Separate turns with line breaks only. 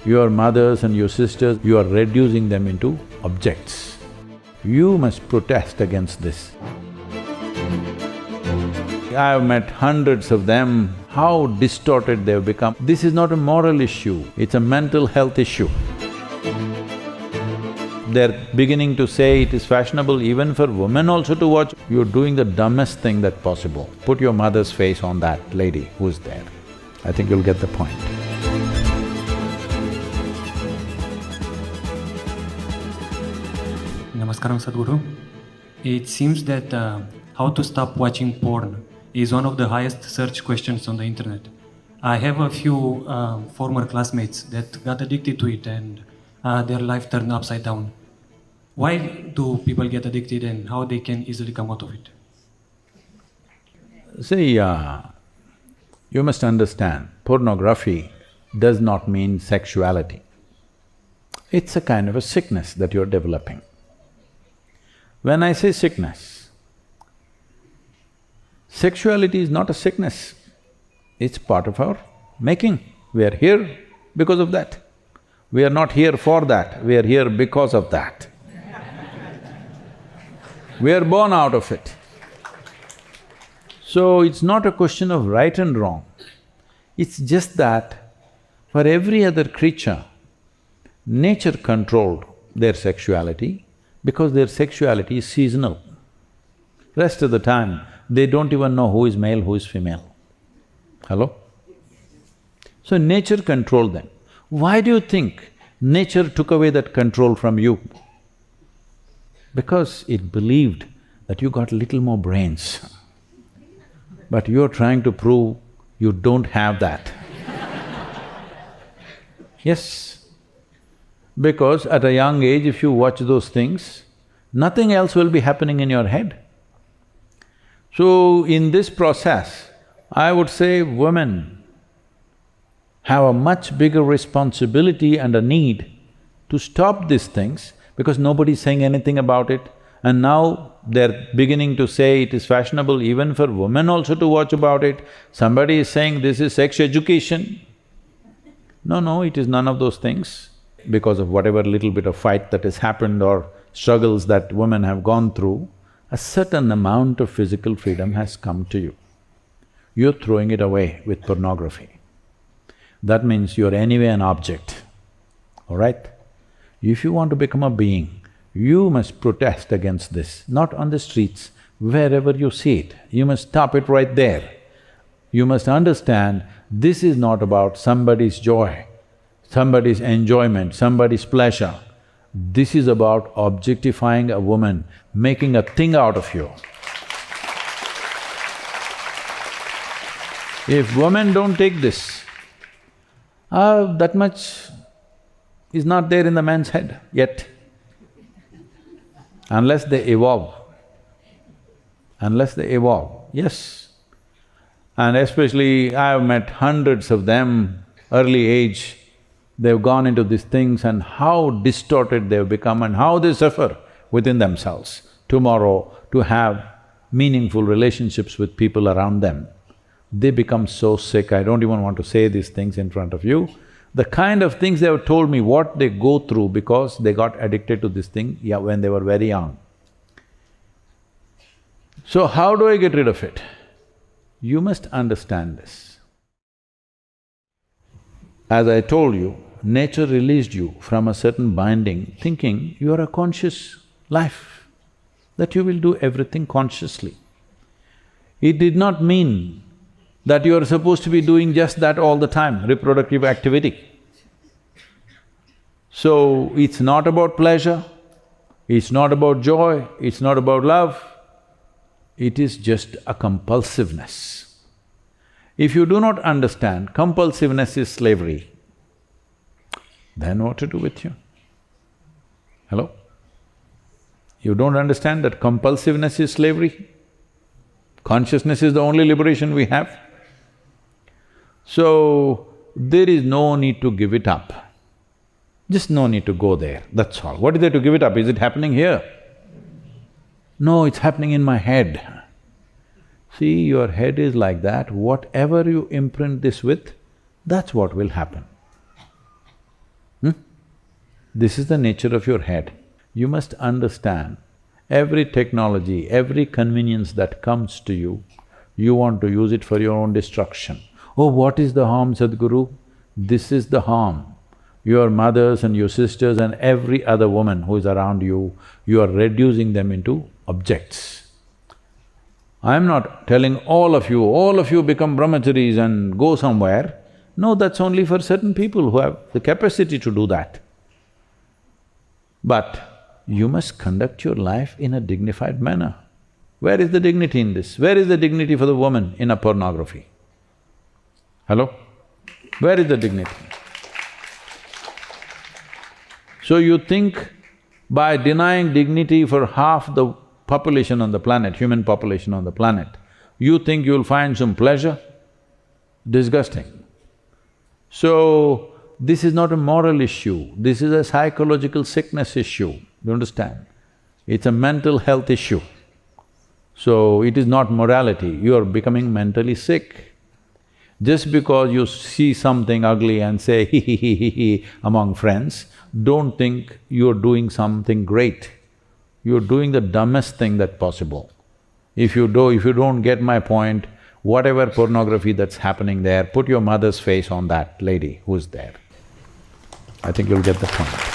Your mothers and your sisters, you are reducing them into objects. You must protest against this. I have met hundreds of them, how distorted they've become. This is not a moral issue, it's a mental health issue. They're beginning to say it is fashionable even for women also to watch. You're doing the dumbest thing that's possible. Put your mother's face on that lady who's there. I think you'll get the point.
Namaskaram, Sadhguru. It seems that how to stop watching porn is one of the highest search questions on the internet. I have a few former classmates that got addicted to it and their life turned upside down. Why do people get addicted and how they can easily come out of it?
See, you must understand, pornography does not mean sexuality. It's a kind of a sickness that you're developing. When I say sickness, sexuality is not a sickness, it's part of our making. We are here because of that. We are not here for that, we are here because of that. We are born out of it. So it's not a question of right and wrong, it's just that for every other creature, nature controlled their sexuality because their sexuality is seasonal. Rest of the time, they don't even know who is male, who is female. Hello? So nature controlled them. Why do you think nature took away that control from you? Because it believed that you got little more brains. But you're trying to prove you don't have that. Yes, because at a young age if you watch those things, nothing else will be happening in your head. So in this process, I would say women have a much bigger responsibility and a need to stop these things because nobody's saying anything about it. And now they're beginning to say it is fashionable even for women also to watch about it. Somebody is saying this is sex education. No, it is none of those things. Because of whatever little bit of fight that has happened or struggles that women have gone through, a certain amount of physical freedom has come to you. You're throwing it away with pornography. That means you're anyway an object, all right? If you want to become a being, you must protest against this, not on the streets, wherever you see it, you must stop it right there. You must understand, this is not about somebody's joy, somebody's enjoyment, somebody's pleasure. This is about objectifying a woman, making a thing out of you. If women don't take this, that much is not there in the man's head yet. Unless they evolve, yes. And especially I have met hundreds of them, early age, they've gone into these things and how distorted they've become and how they suffer within themselves. Tomorrow, to have meaningful relationships with people around them, they become so sick, I don't even want to say these things in front of you. The kind of things they have told me, what they go through because they got addicted to this thing, when they were very young. So how do I get rid of it? You must understand this. As I told you, nature released you from a certain binding, thinking you are a conscious life, that you will do everything consciously. It did not mean that you are supposed to be doing just that all the time, reproductive activity. So, it's not about pleasure, it's not about joy, it's not about love, it is just a compulsiveness. If you do not understand compulsiveness is slavery, then what to do with you? Hello? You don't understand that compulsiveness is slavery? Consciousness is the only liberation we have. So, there is no need to give it up. Just no need to go there, that's all. What is there to give it up? Is it happening here? No, it's happening in my head. See, your head is like that, whatever you imprint this with, that's what will happen. This is the nature of your head. You must understand, every technology, every convenience that comes to you, you want to use it for your own destruction. Oh, what is the harm, Sadhguru? This is the harm. Your mothers and your sisters and every other woman who is around you, you are reducing them into objects. I'm not telling all of you become brahmacharis and go somewhere. No, that's only for certain people who have the capacity to do that. But you must conduct your life in a dignified manner. Where is the dignity in this? Where is the dignity for the woman in a pornography? Hello? Where is the dignity? So you think by denying dignity for half the population on the planet, human population on the planet, you think you'll find some pleasure? Disgusting. So, this is not a moral issue, this is a psychological sickness issue, you understand? It's a mental health issue. So, it is not morality, you are becoming mentally sick. Just because you see something ugly and say he among friends, don't think you're doing something great. You're doing the dumbest thing that's possible. If you don't get my point, whatever pornography that's happening there, put your mother's face on that lady who's there. I think you'll get the point.